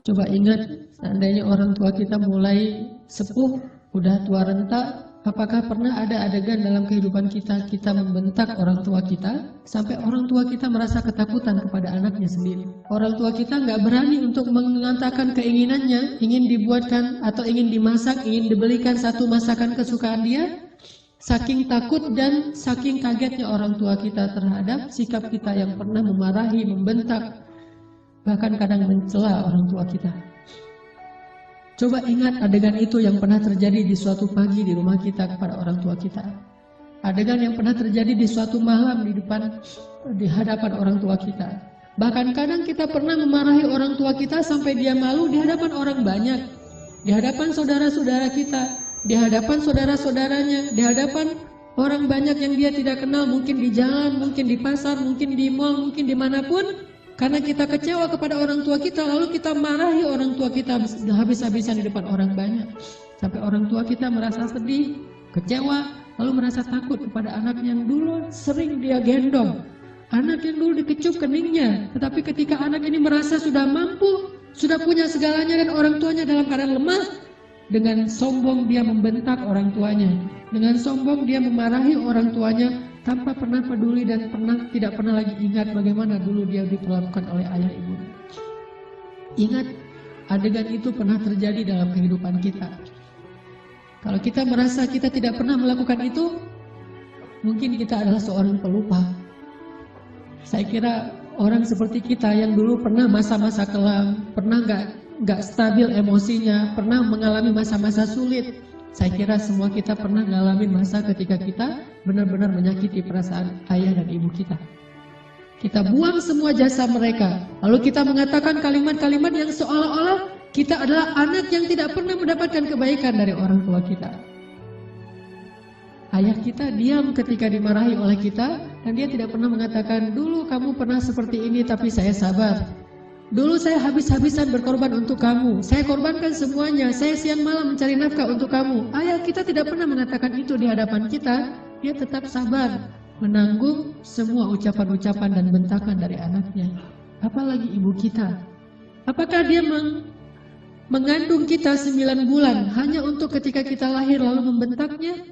Coba ingat, seandainya orang tua kita mulai sepuh, udah tua renta, apakah pernah ada adegan dalam kehidupan kita, kita membentak orang tua kita, sampai orang tua kita merasa ketakutan kepada anaknya sendiri. Orang tua kita nggak berani untuk mengatakan keinginannya, ingin dibuatkan atau ingin dimasak, ingin dibelikan satu masakan kesukaan dia, saking takut dan saking kagetnya orang tua kita terhadap sikap kita yang pernah memarahi, membentak, bahkan kadang mencela orang tua kita. Coba ingat adegan itu yang pernah terjadi di suatu pagi di rumah kita kepada orang tua kita. Adegan yang pernah terjadi di suatu malam di hadapan orang tua kita. Bahkan kadang kita pernah memarahi orang tua kita sampai dia malu di hadapan orang banyak, di hadapan saudara-saudara kita, di hadapan saudara-saudaranya, di hadapan orang banyak yang dia tidak kenal, mungkin di jalan, mungkin di pasar, mungkin di mall, mungkin dimanapun. Karena kita kecewa kepada orang tua kita, lalu kita marahi orang tua kita habis-habisan di depan orang banyak. Sampai orang tua kita merasa sedih, kecewa, lalu merasa takut kepada anak yang dulu sering dia gendong. Anak yang dulu dikecup keningnya, tetapi ketika anak ini merasa sudah mampu, sudah punya segalanya dan orang tuanya dalam keadaan lemah, dengan sombong dia membentak orang tuanya. Dengan sombong dia memarahi orang tuanya, tanpa pernah peduli dan tidak pernah lagi ingat bagaimana dulu dia diperlakukan oleh ayah ibunya. Ingat, adegan itu pernah terjadi dalam kehidupan kita. Kalau kita merasa kita tidak pernah melakukan itu, mungkin kita adalah seorang pelupa. Saya kira orang seperti kita yang dulu pernah masa-masa kelam, pernah nggak stabil emosinya, pernah mengalami masa-masa sulit. Saya kira semua kita pernah ngalamin masa ketika kita benar-benar menyakiti perasaan ayah dan ibu kita. Kita buang semua jasa mereka, lalu kita mengatakan kalimat-kalimat yang seolah-olah kita adalah anak yang tidak pernah mendapatkan kebaikan dari orang tua kita. Ayah kita diam ketika dimarahi oleh kita, dan dia tidak pernah mengatakan, dulu kamu pernah seperti ini tapi saya sabar. Dulu saya habis-habisan berkorban untuk kamu, saya korbankan semuanya, saya siang malam mencari nafkah untuk kamu. Ayah kita tidak pernah mengatakan itu di hadapan kita, dia tetap sabar, menanggung semua ucapan-ucapan dan bentakan dari anaknya. Apalagi ibu kita, apakah dia mengandung kita 9 bulan hanya untuk ketika kita lahir lalu membentaknya?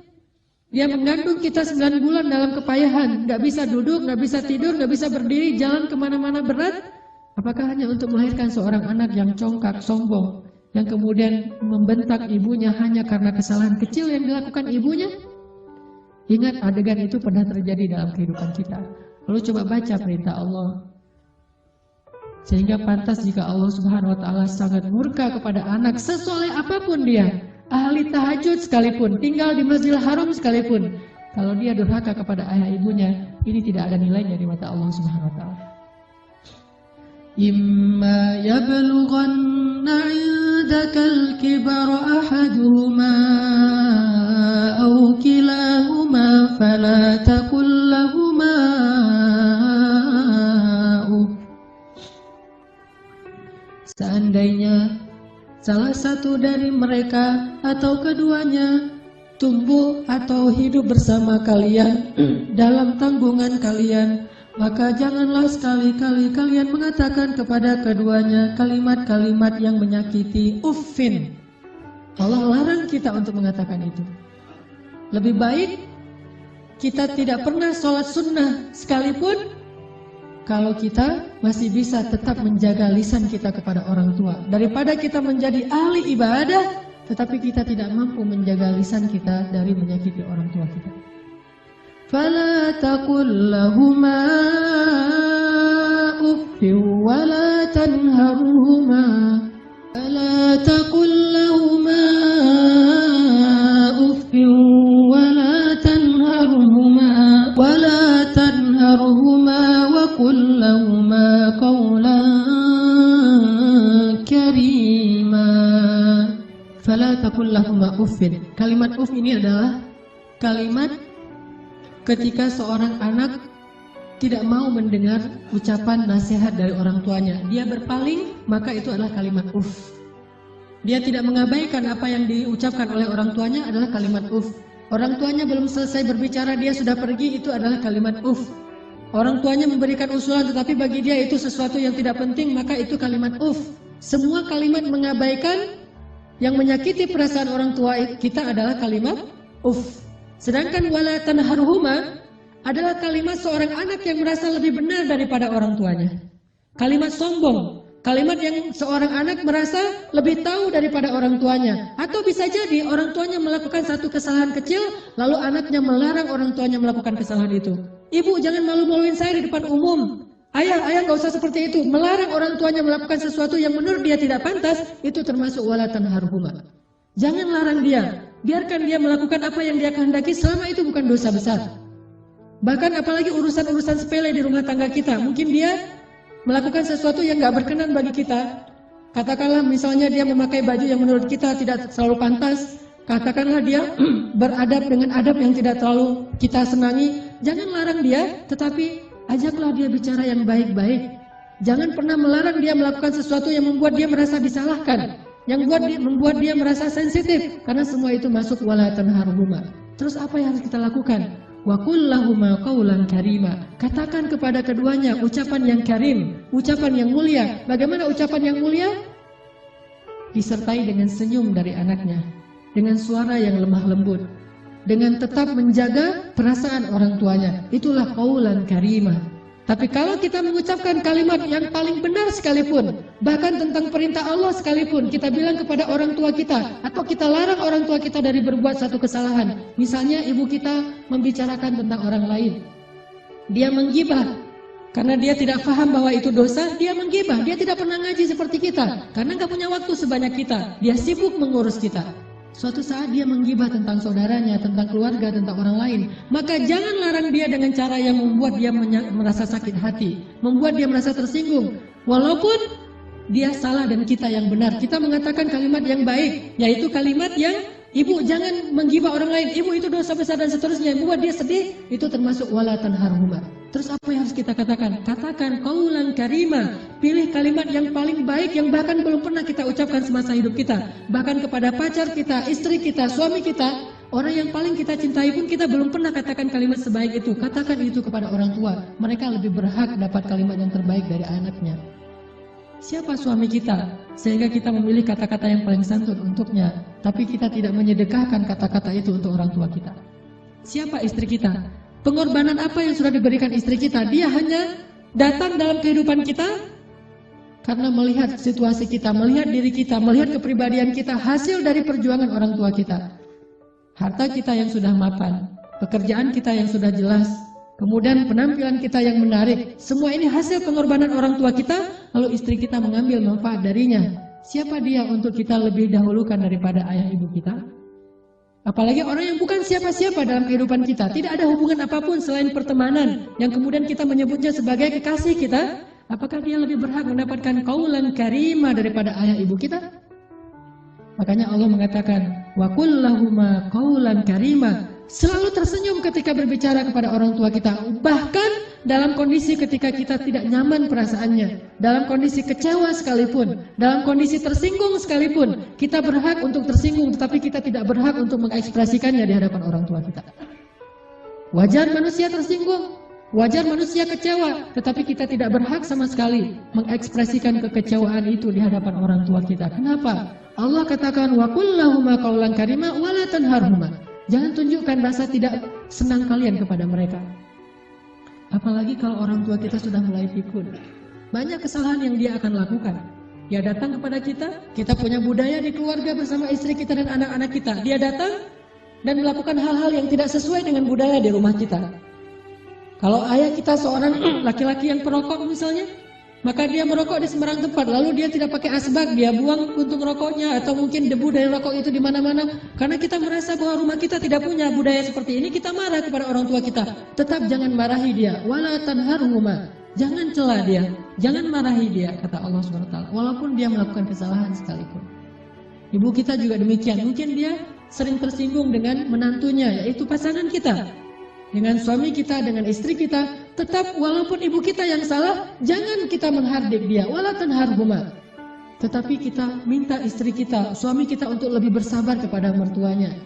Dia mengandung kita 9 bulan dalam kepayahan, gak bisa duduk, gak bisa tidur, gak bisa berdiri, jalan kemana-mana berat. Apakah hanya untuk melahirkan seorang anak yang congkak, sombong, yang kemudian membentak ibunya hanya karena kesalahan kecil yang dilakukan ibunya? Ingat, adegan itu pernah terjadi dalam kehidupan kita. Lalu coba baca perintah Allah. Sehingga pantas jika Allah Subhanahu wa Ta'ala sangat murka kepada anak sesoleh apapun dia, ahli tahajud sekalipun, tinggal di Masjidil Haram sekalipun, kalau dia durhaka kepada ayah ibunya, ini tidak ada nilainya di mata Allah Subhanahu wa Ta'ala. إما يبلغن عندك الكبر أحدهما أو كلاهما فلا تقل لهما Seandainya salah satu dari mereka atau keduanya tumbuh atau hidup bersama kalian dalam tanggungan kalian, maka janganlah sekali-kali kalian mengatakan kepada keduanya kalimat-kalimat yang menyakiti. Uffin. Allah larang kita untuk mengatakan itu. Lebih baik kita tidak pernah sholat sunnah sekalipun, kalau kita masih bisa tetap menjaga lisan kita kepada orang tua, daripada kita menjadi ahli ibadah tetapi kita tidak mampu menjaga lisan kita dari menyakiti orang tua kita. فلا تقل لهما أف ولا تنهرهما فلا تقل لهما أف ولا تنهرهما وقل لهما قولا كريما. فلا تقل لهما أف. Kalimat uf ini adalah kalimat ketika seorang anak tidak mau mendengar ucapan nasihat dari orang tuanya, dia berpaling, maka itu adalah kalimat uf. Dia tidak mengabaikan apa yang diucapkan oleh orang tuanya adalah kalimat uf. Orang tuanya belum selesai berbicara, dia sudah pergi, itu adalah kalimat uf. Orang tuanya memberikan usulan tetapi bagi dia itu sesuatu yang tidak penting, maka itu kalimat uf. Semua kalimat mengabaikan yang menyakiti perasaan orang tua kita adalah kalimat uff. Sedangkan wala tanharhuma adalah kalimat seorang anak yang merasa lebih benar daripada orang tuanya. Kalimat sombong, kalimat yang seorang anak merasa lebih tahu daripada orang tuanya. Atau bisa jadi orang tuanya melakukan satu kesalahan kecil, lalu anaknya melarang orang tuanya melakukan kesalahan itu. Ibu, jangan malu-maluin saya di depan umum. Ayah gak usah seperti itu. Melarang orang tuanya melakukan sesuatu yang menurut dia tidak pantas, itu termasuk wala tanharhuma. Jangan larang dia. Biarkan dia melakukan apa yang dia kehendaki selama itu bukan dosa besar. Bahkan apalagi urusan-urusan sepele di rumah tangga kita. Mungkin dia melakukan sesuatu yang gak berkenan bagi kita. Katakanlah misalnya dia memakai baju yang menurut kita tidak selalu pantas. Katakanlah dia beradab dengan adab yang tidak terlalu kita senangi. Jangan larang dia, tetapi ajaklah dia bicara yang baik-baik. Jangan pernah melarang dia melakukan sesuatu yang membuat dia merasa disalahkan, yang membuat dia merasa sensitif, karena semua itu masuk wala tanharhuma. Terus apa yang harus kita lakukan? Wa qul lahuma qawlan karima. Katakan kepada keduanya ucapan yang karim, ucapan yang mulia. Bagaimana ucapan yang mulia? Disertai dengan senyum dari anaknya, dengan suara yang lemah lembut, dengan tetap menjaga perasaan orang tuanya. Itulah qaulan karimah. Tapi kalau kita mengucapkan kalimat yang paling benar sekalipun, bahkan tentang perintah Allah sekalipun, kita bilang kepada orang tua kita, atau kita larang orang tua kita dari berbuat satu kesalahan. Misalnya ibu kita membicarakan tentang orang lain, dia menggibah, karena dia tidak paham bahwa itu dosa, dia menggibah. Dia tidak pernah ngaji seperti kita, karena gak punya waktu sebanyak kita. Dia sibuk mengurus kita. Suatu saat dia menggibah tentang saudaranya, tentang keluarga, tentang orang lain. Maka jangan larang dia dengan cara yang membuat dia merasa sakit hati, membuat dia merasa tersinggung. Walaupun dia salah dan kita yang benar. Kita mengatakan kalimat yang baik, yaitu kalimat yang ibu jangan menggibah orang lain, ibu itu dosa besar dan seterusnya, membuat dia sedih. Itu termasuk wala tanharhuma. Terus apa yang harus kita katakan? Katakan qaulan karima. Pilih kalimat yang paling baik yang bahkan belum pernah kita ucapkan semasa hidup kita. Bahkan kepada pacar kita, istri kita, suami kita, orang yang paling kita cintai pun kita belum pernah katakan kalimat sebaik itu. Katakan itu kepada orang tua. Mereka lebih berhak dapat kalimat yang terbaik dari anaknya. Siapa suami kita sehingga kita memilih kata-kata yang paling santun untuknya, tapi kita tidak menyedekahkan kata-kata itu untuk orang tua kita? Siapa istri kita? Pengorbanan apa yang sudah diberikan istri kita? Dia hanya datang dalam kehidupan kita karena melihat situasi kita, melihat diri kita, melihat kepribadian kita, hasil dari perjuangan orang tua kita. Harta kita yang sudah mapan, pekerjaan kita yang sudah jelas, kemudian penampilan kita yang menarik, semua ini hasil pengorbanan orang tua kita, lalu istri kita mengambil manfaat darinya. Siapa dia untuk kita lebih dahulukan daripada ayah ibu kita? Apalagi orang yang bukan siapa-siapa dalam kehidupan kita, tidak ada hubungan apapun selain pertemanan, yang kemudian kita menyebutnya sebagai kekasih kita. Apakah dia lebih berhak mendapatkan qaulan karimah daripada ayah ibu kita? Makanya Allah mengatakan, wa qul lahuma qaulan karimah. Selalu tersenyum ketika berbicara kepada orang tua kita, bahkan dalam kondisi ketika kita tidak nyaman perasaannya, dalam kondisi kecewa sekalipun, dalam kondisi tersinggung sekalipun, kita berhak untuk tersinggung, tetapi kita tidak berhak untuk mengekspresikannya di hadapan orang tua kita. Wajar manusia tersinggung, wajar manusia kecewa, tetapi kita tidak berhak sama sekali mengekspresikan kekecewaan itu di hadapan orang tua kita. Kenapa? Allah katakan, wa qul lahuma qaulan karimah wa la tanharhuma. Jangan tunjukkan rasa tidak senang kalian kepada mereka. Apalagi kalau orang tua kita sudah mulai pikun. Banyak kesalahan yang dia akan lakukan. Dia datang kepada kita, kita punya budaya di keluarga bersama istri kita dan anak-anak kita. Dia datang dan melakukan hal-hal yang tidak sesuai dengan budaya di rumah kita. Kalau ayah kita seorang laki-laki yang perokok misalnya, maka dia merokok di sembarang tempat, lalu dia tidak pakai asbak, dia buang puntung rokoknya, atau mungkin debu dari rokok itu di mana-mana. Karena kita merasa bahwa rumah kita tidak punya budaya seperti ini, kita marah kepada orang tua kita. Tetap jangan marahi dia, wala tanharhuma. Jangan cela dia, jangan marahi dia, kata Allah SWT. Walaupun dia melakukan kesalahan sekalipun. Ibu kita juga demikian, mungkin dia sering tersinggung dengan menantunya, yaitu pasangan kita. Dengan suami kita, dengan istri kita, tetap walaupun ibu kita yang salah, jangan kita menghardik dia, wala tanharhuma. Tetapi kita minta istri kita, suami kita untuk lebih bersabar kepada mertuanya.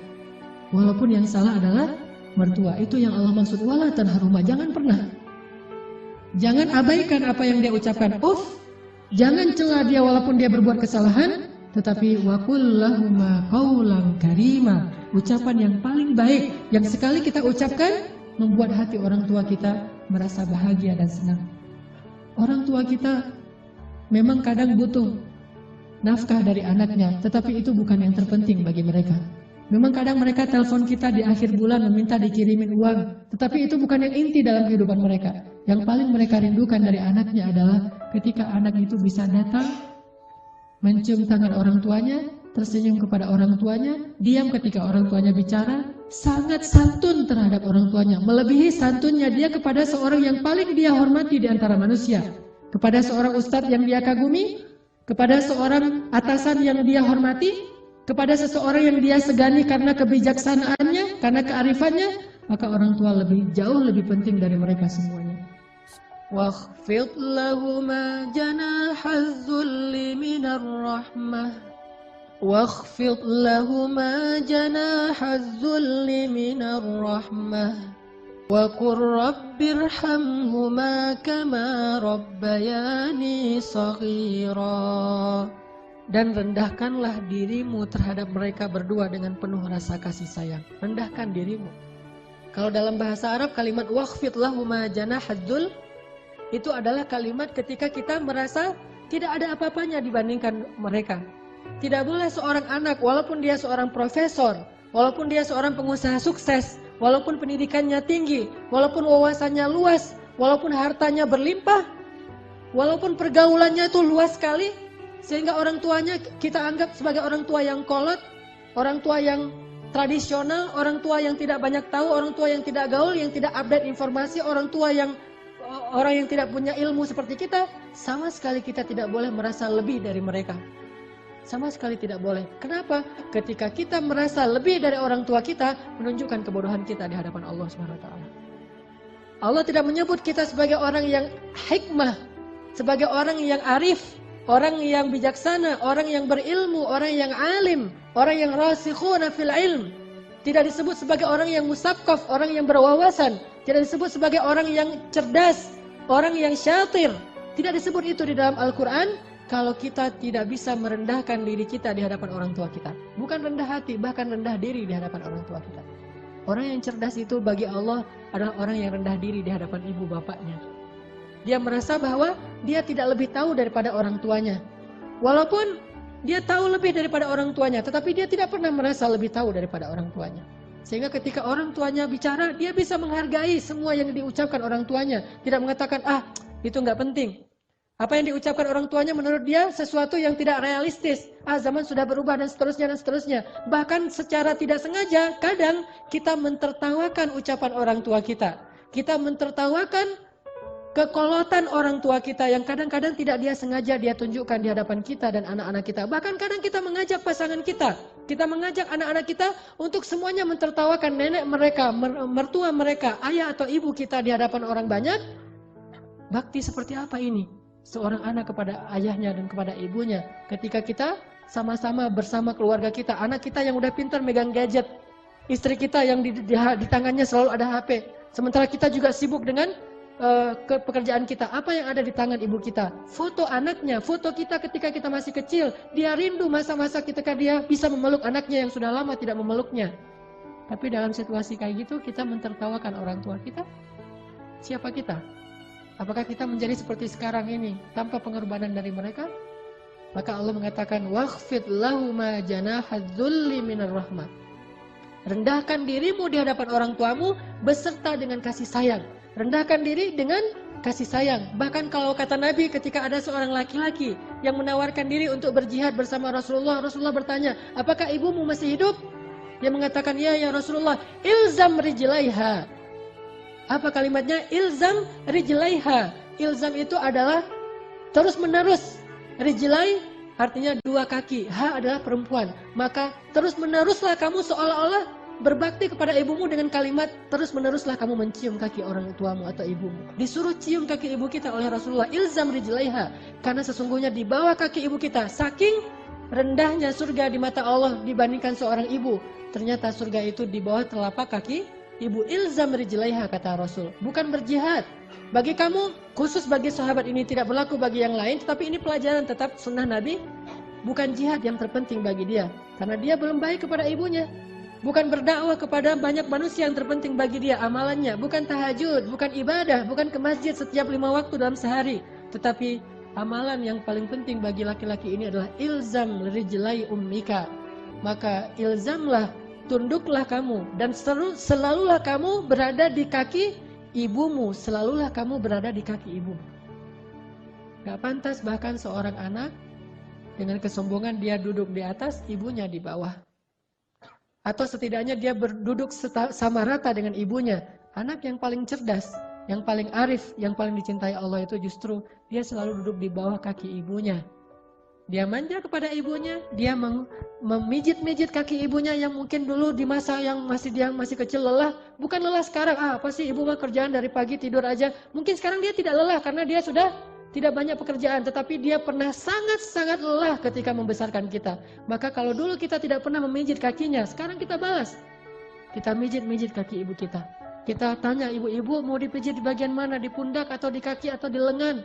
Walaupun yang salah adalah mertua. Itu yang Allah maksud, wala tanharhuma. Jangan pernah. Jangan abaikan apa yang dia ucapkan. Jangan cela dia walaupun dia berbuat kesalahan, tetapi wa qul lahuma qaulan karima. Ucapan yang paling baik yang sekali kita ucapkan membuat hati orang tua kita merasa bahagia dan senang. Orang tua kita memang kadang butuh nafkah dari anaknya, tetapi itu bukan yang terpenting bagi mereka. Memang kadang mereka telepon kita di akhir bulan meminta dikirimin uang, tetapi itu bukan yang inti dalam kehidupan mereka. Yang paling mereka rindukan dari anaknya adalah ketika anak itu bisa datang, mencium tangan orang tuanya, tersenyum kepada orang tuanya, diam ketika orang tuanya bicara, sangat santun terhadap orang tuanya, melebihi santunnya dia kepada seorang yang paling dia hormati di antara manusia, kepada seorang ustadz yang dia kagumi, kepada seorang atasan yang dia hormati, kepada seseorang yang dia segani karena kebijaksanaannya, karena kearifannya, maka orang tua jauh lebih penting dari mereka semuanya. Wakhfid lahuma janahaz zulli minar rahmah. Wakhfid lahuma janahaz zulli minar rahmah. Wa qur rabbirhamhuma kama rabbayani shaghira. Dan rendahkanlah dirimu terhadap mereka berdua dengan penuh rasa kasih sayang. Rendahkan dirimu. Kalau dalam bahasa Arab kalimat wakhfid lahuma janahaz zull itu adalah kalimat ketika kita merasa tidak ada apa-apanya dibandingkan mereka. Tidak boleh seorang anak walaupun dia seorang profesor, walaupun dia seorang pengusaha sukses, walaupun pendidikannya tinggi, walaupun wawasannya luas, walaupun hartanya berlimpah, walaupun pergaulannya itu luas sekali, sehingga orang tuanya kita anggap sebagai orang tua yang kolot, orang tua yang tradisional, orang tua yang tidak banyak tahu, orang tua yang tidak gaul, yang tidak update informasi, orang yang tidak punya ilmu seperti kita, sama sekali kita tidak boleh merasa lebih dari mereka. Sama sekali tidak boleh. Kenapa? Ketika kita merasa lebih dari orang tua kita, menunjukkan kebodohan kita di hadapan Allah SWT. Allah tidak menyebut kita sebagai orang yang hikmah, sebagai orang yang arif, orang yang bijaksana, orang yang berilmu, orang yang alim, orang yang rasikhuna fil ilm. Tidak disebut sebagai orang yang musaqqaf, orang yang berwawasan. Tidak disebut sebagai orang yang cerdas, orang yang syatir. Tidak disebut itu di dalam Al-Quran kalau kita tidak bisa merendahkan diri kita di hadapan orang tua kita. Bukan rendah hati, bahkan rendah diri di hadapan orang tua kita. Orang yang cerdas itu bagi Allah adalah orang yang rendah diri di hadapan ibu bapaknya. Dia merasa bahwa dia tidak lebih tahu daripada orang tuanya. Walaupun dia tahu lebih daripada orang tuanya, tetapi dia tidak pernah merasa lebih tahu daripada orang tuanya. Sehingga ketika orang tuanya bicara, dia bisa menghargai semua yang diucapkan orang tuanya. Tidak mengatakan, itu nggak penting. Apa yang diucapkan orang tuanya menurut dia sesuatu yang tidak realistis. Zaman sudah berubah dan seterusnya dan seterusnya. Bahkan secara tidak sengaja, kadang kita mentertawakan ucapan orang tua kita. Kita mentertawakan kekolotan orang tua kita yang kadang-kadang tidak dia sengaja dia tunjukkan di hadapan kita dan anak-anak kita. Bahkan kadang kita mengajak pasangan kita, kita mengajak anak-anak kita untuk semuanya mentertawakan nenek mereka, mertua mereka, ayah atau ibu kita di hadapan orang banyak. Bakti seperti apa ini? Seorang anak kepada ayahnya dan kepada ibunya. Ketika kita sama-sama bersama keluarga kita, anak kita yang udah pintar megang gadget, istri kita yang di tangannya selalu ada HP. Sementara kita juga sibuk dengan pekerjaan kita. Apa yang ada di tangan ibu kita? Foto anaknya, foto kita ketika kita masih kecil. Dia rindu masa-masa ketika dia bisa memeluk anaknya yang sudah lama tidak memeluknya. Tapi dalam situasi kayak gitu kita mentertawakan orang tua kita. Siapa kita? Apakah kita menjadi seperti sekarang ini tanpa pengorbanan dari mereka? Maka Allah mengatakan wakhfid lahuma janahaz zulli minar rahmah. Rendahkan dirimu di hadapan orang tuamu beserta dengan kasih sayang. Rendahkan diri dengan kasih sayang. Bahkan kalau kata Nabi ketika ada seorang laki-laki yang menawarkan diri untuk berjihad bersama Rasulullah, Rasulullah bertanya, apakah ibumu masih hidup? Dia mengatakan, ya Rasulullah, ilzam rijlaiha. Apa kalimatnya? Ilzam rijlaiha. Ilzam itu adalah terus menerus. Rijlai artinya dua kaki, ha adalah perempuan. Maka terus meneruslah kamu seolah-olah berbakti kepada ibumu dengan kalimat terus meneruslah kamu mencium kaki orang tuamu atau ibumu. Disuruh cium kaki ibu kita oleh Rasulullah, ilzam rijlaiha, karena sesungguhnya di bawah kaki ibu kita, saking rendahnya surga di mata Allah dibandingkan seorang ibu, ternyata surga itu di bawah telapak kaki ibu. Ilzam rijlaiha kata Rasul, bukan berjihad, Bagi kamu, khusus bagi sahabat ini tidak berlaku bagi yang lain, tetapi ini pelajaran tetap sunnah Nabi, bukan jihad yang terpenting bagi dia, karena dia belum baik kepada ibunya. Bukan berdakwah kepada banyak manusia yang terpenting bagi dia amalannya, bukan tahajud, bukan ibadah, bukan ke masjid setiap 5 waktu dalam sehari, tetapi amalan yang paling penting bagi laki-laki ini adalah ilzam rijlai ummika. Maka ilzamlah, tunduklah kamu, dan selalulah kamu berada di kaki ibumu, selalulah kamu berada di kaki ibumu. Gak pantas bahkan seorang anak dengan kesombongan dia duduk di atas, ibunya di bawah. Atau setidaknya dia berduduk sama rata dengan ibunya. Anak yang paling cerdas, yang paling arif, yang paling dicintai Allah itu justru dia selalu duduk di bawah kaki ibunya. Dia manja kepada ibunya, dia memijit-mijit kaki ibunya yang mungkin dulu di masa yang dia masih kecil lelah. Bukan lelah sekarang, apa sih ibu mah kerjaan dari pagi tidur aja. Mungkin sekarang dia tidak lelah karena dia sudah tidak banyak pekerjaan, tetapi dia pernah sangat-sangat lelah ketika membesarkan kita. Maka kalau dulu kita tidak pernah memijit kakinya, sekarang kita balas. Kita mijit-mijit kaki ibu kita. Kita tanya ibu-ibu mau dipijit di bagian mana, di pundak atau di kaki atau di lengan.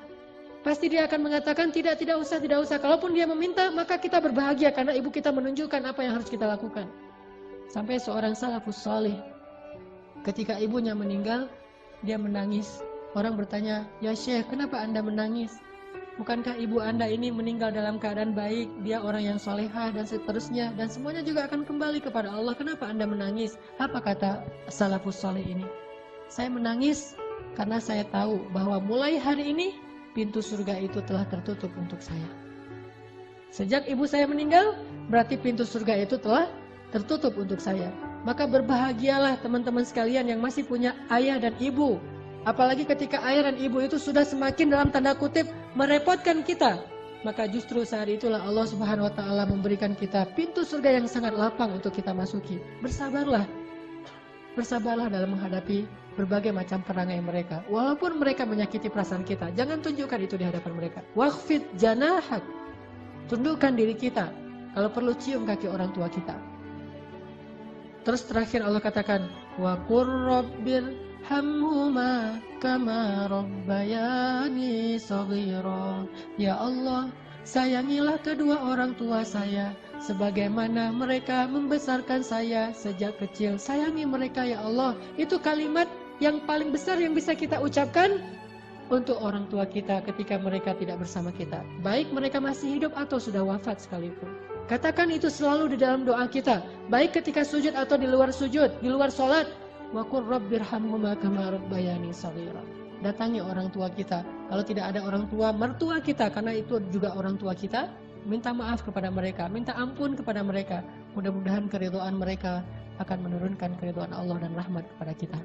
Pasti dia akan mengatakan tidak usah, tidak usah. Kalaupun dia meminta, maka kita berbahagia karena ibu kita menunjukkan apa yang harus kita lakukan. Sampai seorang salafus salih, ketika ibunya meninggal, dia menangis. Orang bertanya, ya Syekh, kenapa Anda menangis? Bukankah ibu Anda ini meninggal dalam keadaan baik, dia orang yang solehah dan seterusnya, dan semuanya juga akan kembali kepada Allah, kenapa Anda menangis? Apa kata salafus salih ini? Saya menangis karena saya tahu bahwa mulai hari ini, pintu surga itu telah tertutup untuk saya. Sejak ibu saya meninggal, berarti pintu surga itu telah tertutup untuk saya. Maka berbahagialah teman-teman sekalian yang masih punya ayah dan ibu. Apalagi ketika ayah dan ibu itu sudah semakin dalam tanda kutip merepotkan kita. Maka justru saat itulah Allah Subhanahu wa Ta'ala memberikan kita pintu surga yang sangat lapang untuk kita masuki. Bersabarlah. Bersabarlah dalam menghadapi berbagai macam perangai mereka. Walaupun mereka menyakiti perasaan kita, jangan tunjukkan itu di hadapan mereka. Waqfid janahak. Tundukkan diri kita. Kalau perlu cium kaki orang tua kita. Terus terakhir Allah katakan, wa qur rabbir hamhuma kama rabbayani shaghira. Ya Allah, sayangilah kedua orang tua saya sebagaimana mereka membesarkan saya sejak kecil. Sayangi mereka ya Allah. Itu kalimat yang paling besar yang bisa kita ucapkan untuk orang tua kita ketika mereka tidak bersama kita. Baik mereka masih hidup atau sudah wafat sekalipun. Katakan itu selalu di dalam doa kita. Baik ketika sujud atau di luar sujud, di luar sholat. Wa qur rabbirhamhuma kama rabbayani shaghira. Datangi orang tua kita. Kalau tidak ada orang tua, mertua kita, karena itu juga orang tua kita, minta maaf kepada mereka, minta ampun kepada mereka. Mudah-mudahan keridhaan mereka akan menurunkan keridhaan Allah dan rahmat kepada kita.